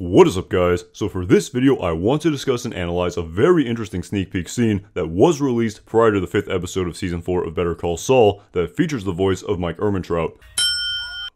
What is up, guys? So for this video I want to discuss and analyze a very interesting sneak peek scene that was released prior to the 5th episode of season 4 of Better Call Saul that features the voice of Mike Ehrmantraut.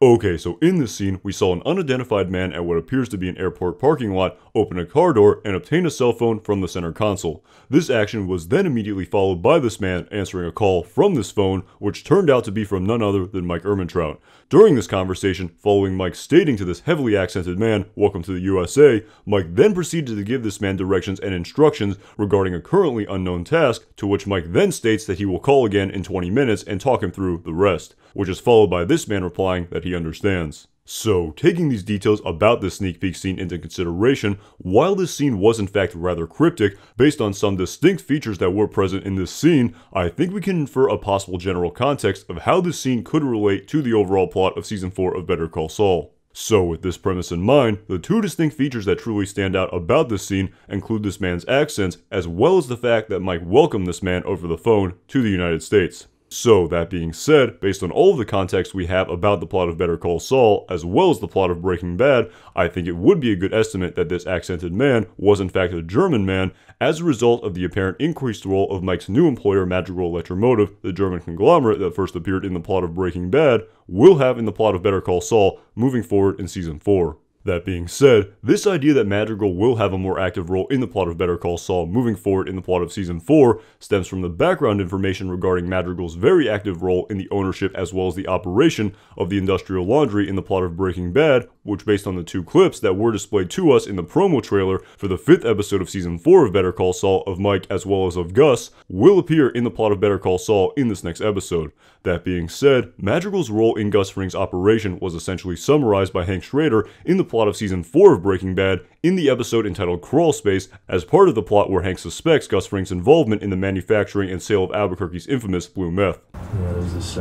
Okay, so in this scene, we saw an unidentified man at what appears to be an airport parking lot open a car door and obtain a cell phone from the center console. This action was then immediately followed by this man answering a call from this phone, which turned out to be from none other than Mike Ehrmantraut. During this conversation, following Mike stating to this heavily accented man, "Welcome to the USA," Mike then proceeded to give this man directions and instructions regarding a currently unknown task, to which Mike then states that he will call again in 20 minutes and talk him through the rest, which is followed by this man replying that he understands. So, taking these details about this sneak peek scene into consideration, while this scene was in fact rather cryptic, based on some distinct features that were present in this scene, I think we can infer a possible general context of how this scene could relate to the overall plot of season 4 of Better Call Saul. So with this premise in mind, the two distinct features that truly stand out about this scene include this man's accent, as well as the fact that Mike welcomed this man over the phone to the United States. So, that being said, based on all of the context we have about the plot of Better Call Saul, as well as the plot of Breaking Bad, I think it would be a good estimate that this accented man was in fact a German man, as a result of the apparent increased role of Mike's new employer Madrigal and Gus, the German conglomerate that first appeared in the plot of Breaking Bad, will have in the plot of Better Call Saul moving forward in season 4. That being said, this idea that Madrigal will have a more active role in the plot of Better Call Saul moving forward in the plot of season 4 stems from the background information regarding Madrigal's very active role in the ownership as well as the operation of the industrial laundry in the plot of Breaking Bad, which based on the two clips that were displayed to us in the promo trailer for the 5th episode of season 4 of Better Call Saul of Mike as well as of Gus, will appear in the plot of Better Call Saul in this next episode. That being said, Madrigal's role in Gus Fring's operation was essentially summarized by Hank Schrader in the plot of season 4 of Breaking Bad in the episode entitled Crawl Space, as part of the plot where Hank suspects Gus Fring's involvement in the manufacturing and sale of Albuquerque's infamous blue meth. Yeah, there's this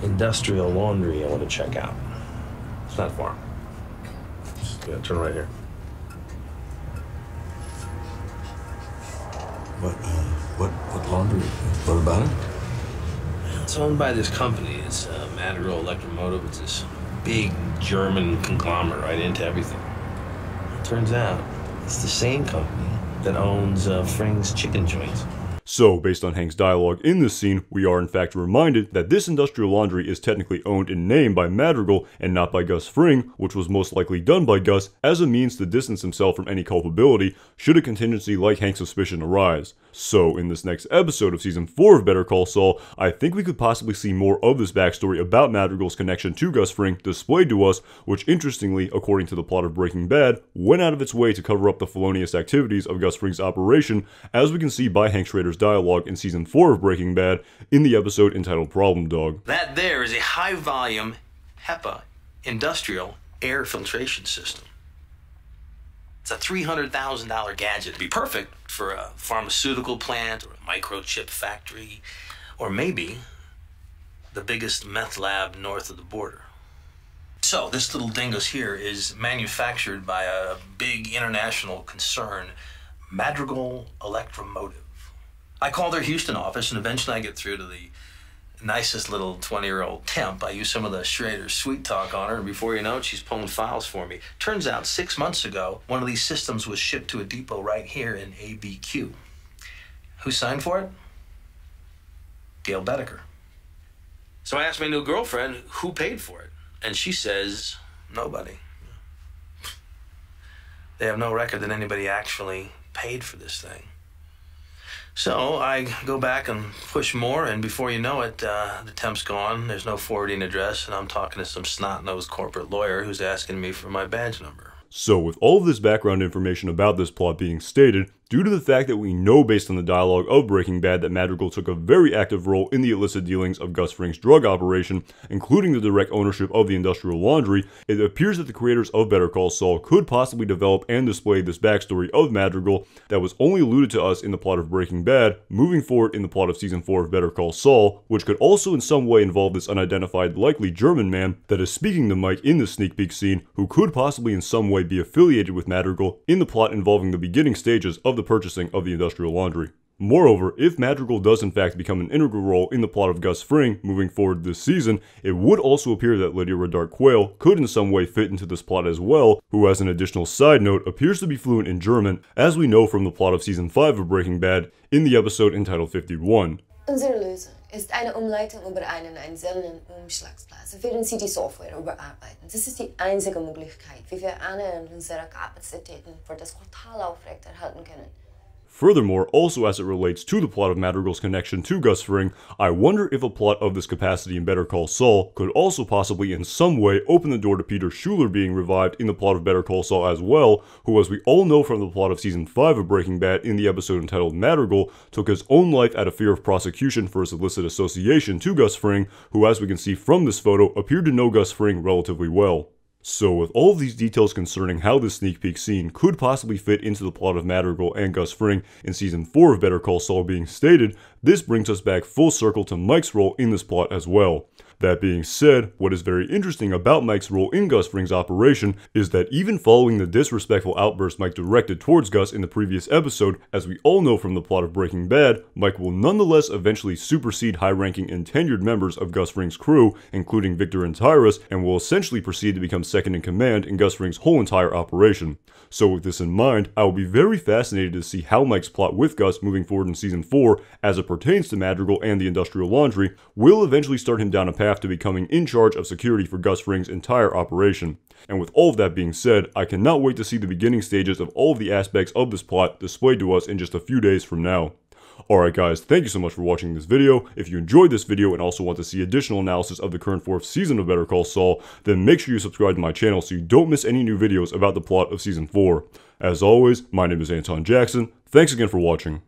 industrial laundry I want to check out. It's not far. Just turn right here. What laundry? What about it? It's owned by this company. It's Madrigal Electromotive. It's this big German conglomerate right into everything. It turns out it's the same company that owns Fring's chicken joints. So, based on Hank's dialogue in this scene, we are in fact reminded that this industrial laundry is technically owned in name by Madrigal and not by Gus Fring, which was most likely done by Gus as a means to distance himself from any culpability should a contingency like Hank's suspicion arise. So, in this next episode of season 4 of Better Call Saul, I think we could possibly see more of this backstory about Madrigal's connection to Gus Fring displayed to us, which interestingly, according to the plot of Breaking Bad, went out of its way to cover up the felonious activities of Gus Fring's operation, as we can see by Hank Schrader's dialogue in season 4 of Breaking Bad in the episode entitled Problem Dog. That there is a high-volume HEPA industrial air filtration system. It's a $300,000 gadget. It'd be perfect for a pharmaceutical plant or a microchip factory, or maybe the biggest meth lab north of the border. So this little dingus here is manufactured by a big international concern, Madrigal Electromotive. I call their Houston office, and eventually I get through to the nicest little 20-year-old temp. I use some of the Schrader sweet talk on her, and before you know it, she's pulling files for me. Turns out 6 months ago, one of these systems was shipped to a depot right here in ABQ. Who signed for it? Gail Bedecker. So I asked my new girlfriend who paid for it, and she says, nobody. They have no record that anybody actually paid for this thing. So I go back and push more, and before you know it, the temp's gone, there's no forwarding address, and I'm talking to some snot-nosed corporate lawyer who's asking me for my badge number. So, with all of this background information about this plot being stated, due to the fact that we know based on the dialogue of Breaking Bad that Madrigal took a very active role in the illicit dealings of Gus Fring's drug operation, including the direct ownership of the industrial laundry, it appears that the creators of Better Call Saul could possibly develop and display this backstory of Madrigal that was only alluded to us in the plot of Breaking Bad, moving forward in the plot of season 4 of Better Call Saul, which could also in some way involve this unidentified, likely German man that is speaking to Mike in this sneak peek scene, who could possibly in some way be affiliated with Madrigal in the plot involving the beginning stages of the purchasing of the industrial laundry. Moreover, if Madrigal does in fact become an integral role in the plot of Gus Fring moving forward this season, it would also appear that Lydia Redart Quayle could in some way fit into this plot as well, who as an additional side note appears to be fluent in German, as we know from the plot of season 5 of Breaking Bad in the episode entitled 51. Unsere Lösung ist eine Umleitung über einen einzelnen Umschlagsblase, während Sie die Software überarbeiten. Das ist die einzige Möglichkeit, wie wir annähernd unsere Kapazitäten für das Portal aufrechterhalten können. Furthermore, also as it relates to the plot of Madrigal's connection to Gus Fring, I wonder if a plot of this capacity in Better Call Saul could also possibly in some way open the door to Peter Schuler being revived in the plot of Better Call Saul as well, who as we all know from the plot of season 5 of Breaking Bad in the episode entitled Madrigal, took his own life out of fear of prosecution for his illicit association to Gus Fring, who as we can see from this photo appeared to know Gus Fring relatively well. So with all of these details concerning how this sneak peek scene could possibly fit into the plot of Madrigal and Gus Fring in season 4 of Better Call Saul being stated, this brings us back full circle to Mike's role in this plot as well. That being said, what is very interesting about Mike's role in Gus Fring's operation is that even following the disrespectful outburst Mike directed towards Gus in the previous episode, as we all know from the plot of Breaking Bad, Mike will nonetheless eventually supersede high-ranking and tenured members of Gus Fring's crew, including Victor and Tyrus, and will essentially proceed to become second in command in Gus Fring's whole entire operation. So with this in mind, I will be very fascinated to see how Mike's plot with Gus moving forward in season 4, as it pertains to Madrigal and the Industrial Laundry, will eventually start him down a path to becoming in charge of security for Gus Fring's entire operation. And with all of that being said, I cannot wait to see the beginning stages of all of the aspects of this plot displayed to us in just a few days from now. Alright guys, thank you so much for watching this video. If you enjoyed this video and also want to see additional analysis of the current 4th season of Better Call Saul, then make sure you subscribe to my channel so you don't miss any new videos about the plot of season 4. As always, my name is Anton Jackson. Thanks again for watching.